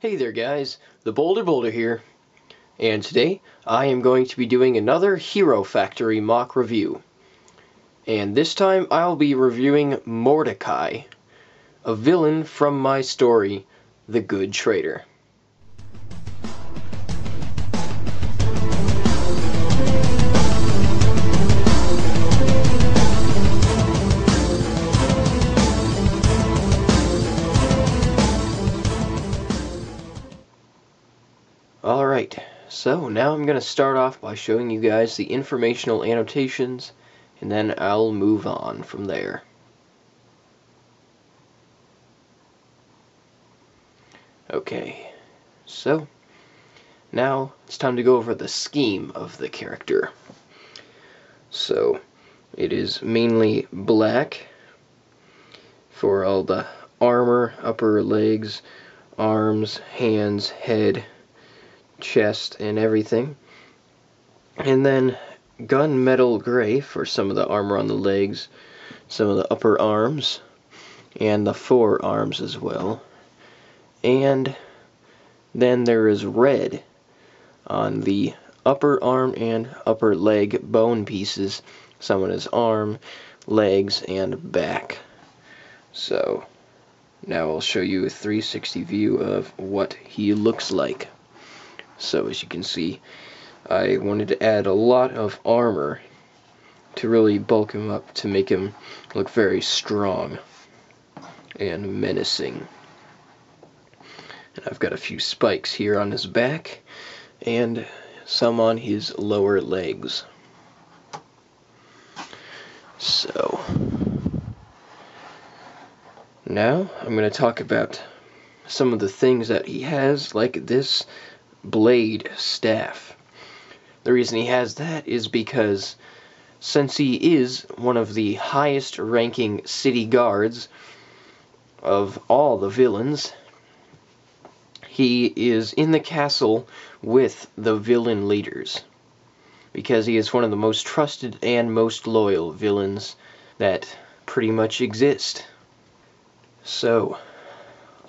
Hey there guys, theBolderBoulder here, and today I am going to be doing another Hero Factory mock review. And this time I'll be reviewing Mordeki, a villain from my story, The Good Traitor. Alright, so now I'm going to start off by showing you guys the informational annotations, and then I'll move on from there. Okay, so now it's time to go over the scheme of the character. So it is mainly black for all the armor, upper legs, arms, hands, head, chest, and everything. And then gunmetal gray for some of the armor on the legs, some of the upper arms, and the forearms as well. And then there is red on the upper arm and upper leg bone pieces, some on his arm, legs, and back. So now I'll show you a 360 view of what he looks like. So as you can see, I wanted to add a lot of armor to really bulk him up, to make him look very strong and menacing. And I've got a few spikes here on his back and some on his lower legs. So now I'm going to talk about some of the things that he has, like this blade staff. The reason he has that is because since he is one of the highest ranking city guards of all the villains, he is in the castle with the villain leaders, because he is one of the most trusted and most loyal villains that pretty much exist. So,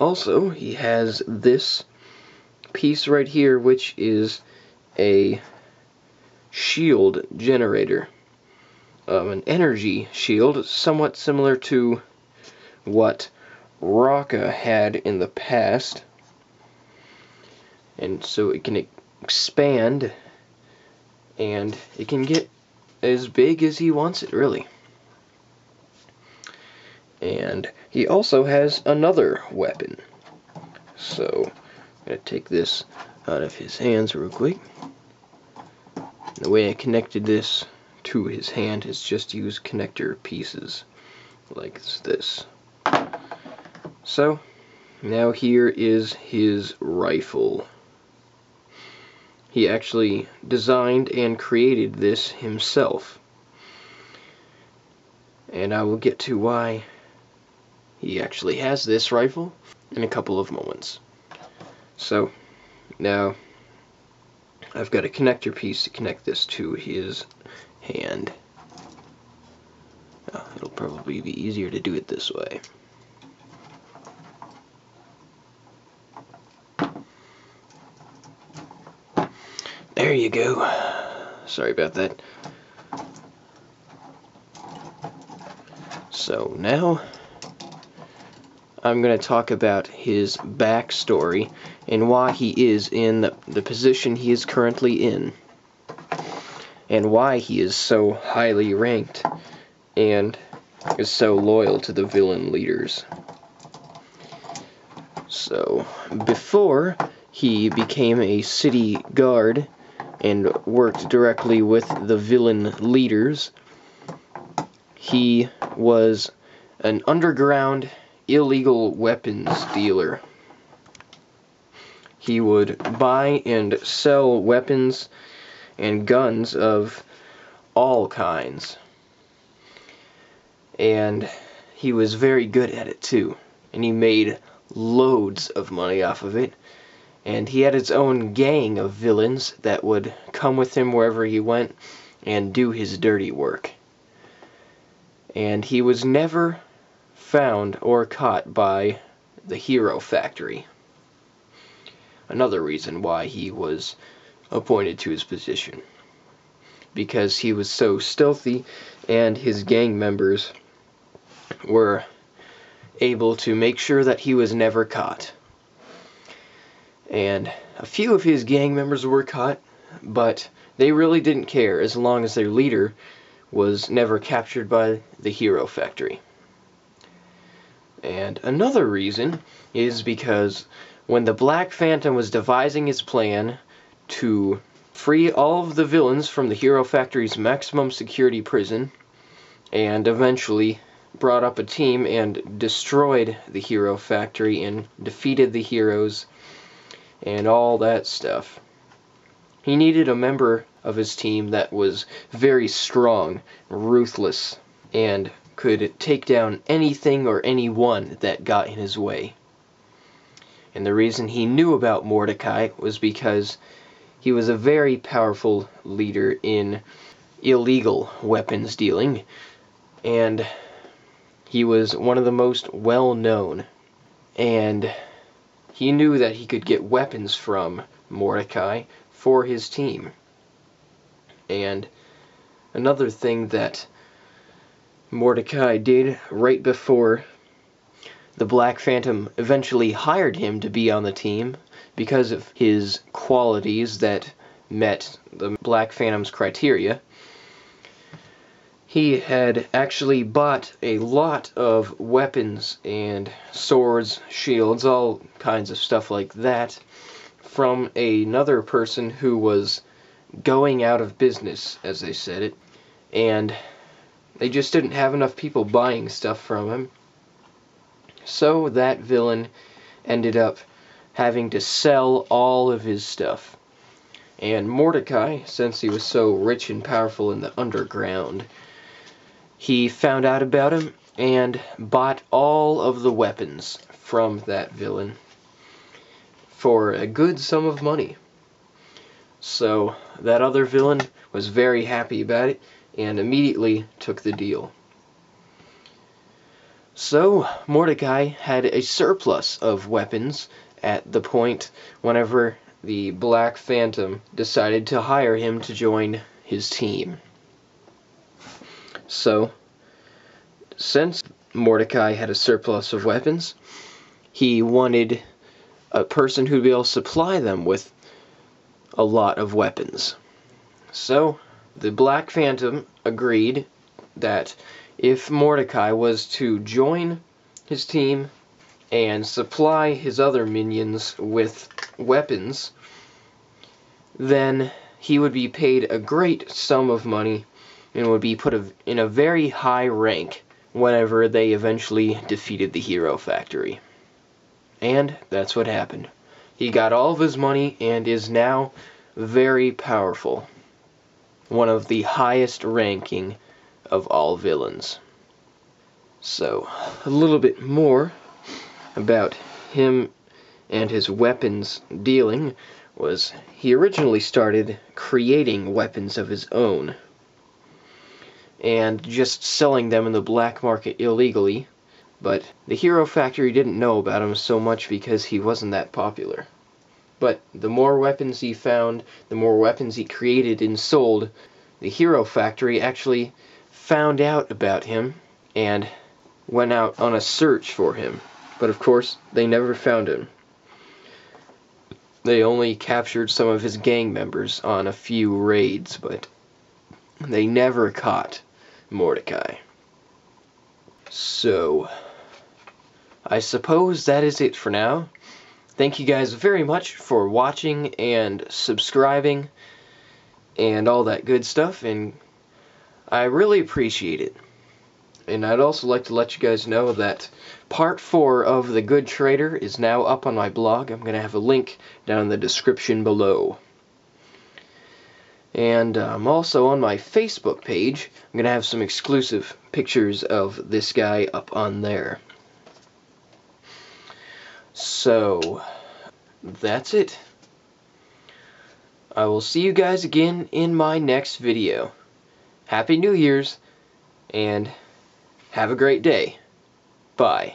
also, he has this piece right here, which is a shield generator. An energy shield, somewhat similar to what Raka had in the past. And so it can expand, and it can get as big as he wants it, really. And he also has another weapon. So I'm going to take this out of his hands real quick. The way I connected this to his hand is just to use connector pieces like this. So now here is his rifle. He actually designed and created this himself, and I will get to why he actually has this rifle in a couple of moments. So now I've got a connector piece to connect this to his hand. It'll probably be easier to do it this way. There you go. Sorry about that. So now I'm going to talk about his backstory and why he is in the position he is currently in, and why he is so highly ranked and is so loyal to the villain leaders. So before he became a city guard and worked directly with the villain leaders, he was an underground illegal weapons dealer. He would buy and sell weapons and guns of all kinds. And he was very good at it too. And he made loads of money off of it. And he had his own gang of villains that would come with him wherever he went and do his dirty work. And he was never found or caught by the Hero Factory. another reason why he was appointed to his position. Because he was so stealthy, and his gang members were able to make sure that he was never caught. And a few of his gang members were caught, but they really didn't care as long as their leader was never captured by the Hero Factory. And another reason is because when the Black Phantom was devising his plan to free all of the villains from the Hero Factory's maximum security prison, and eventually brought up a team and destroyed the Hero Factory and defeated the heroes and all that stuff, he needed a member of his team that was very strong, ruthless, and could take down anything or anyone that got in his way. And the reason he knew about Mordeki was because he was a very powerful leader in illegal weapons dealing, and he was one of the most well-known, and he knew that he could get weapons from Mordeki for his team. And another thing that Mordeki did right before the Black Phantom eventually hired him to be on the team, because of his qualities that met the Black Phantom's criteria, he had actually bought a lot of weapons and swords, shields, all kinds of stuff like that from another person who was going out of business, as they said it, and they just didn't have enough people buying stuff from him. So that villain ended up having to sell all of his stuff. And Mordeki, since he was so rich and powerful in the underground, he found out about him and bought all of the weapons from that villain for a good sum of money. So that other villain was very happy about it and immediately took the deal. So Mordeki had a surplus of weapons at the point whenever the Black Phantom decided to hire him to join his team. So, since Mordeki had a surplus of weapons, he wanted a person who'd be able to supply them with a lot of weapons. So, the Black Phantom agreed that if Mordeki was to join his team and supply his other minions with weapons, then he would be paid a great sum of money and would be put in a very high rank whenever they eventually defeated the Hero Factory. And that's what happened. He got all of his money and is now very powerful. One of the highest ranking of all villains. So, a little bit more about him and his weapons dealing was he originally started creating weapons of his own and just selling them in the black market illegally, but the Hero Factory didn't know about him so much because he wasn't that popular. But the more weapons he found, the more weapons he created and sold, the Hero Factory actually found out about him and went out on a search for him. But of course, they never found him. They only captured some of his gang members on a few raids, but they never caught Mordeki. So, I suppose that is it for now. Thank you guys very much for watching and subscribing and all that good stuff, and I really appreciate it. And I'd also like to let you guys know that Part 4 of The Good Traitor is now up on my blog. I'm going to have a link down in the description below. And I'm also on my Facebook page. I'm going to have some exclusive pictures of this guy up on there. So, that's it. I will see you guys again in my next video. Happy New Year's, and have a great day. Bye.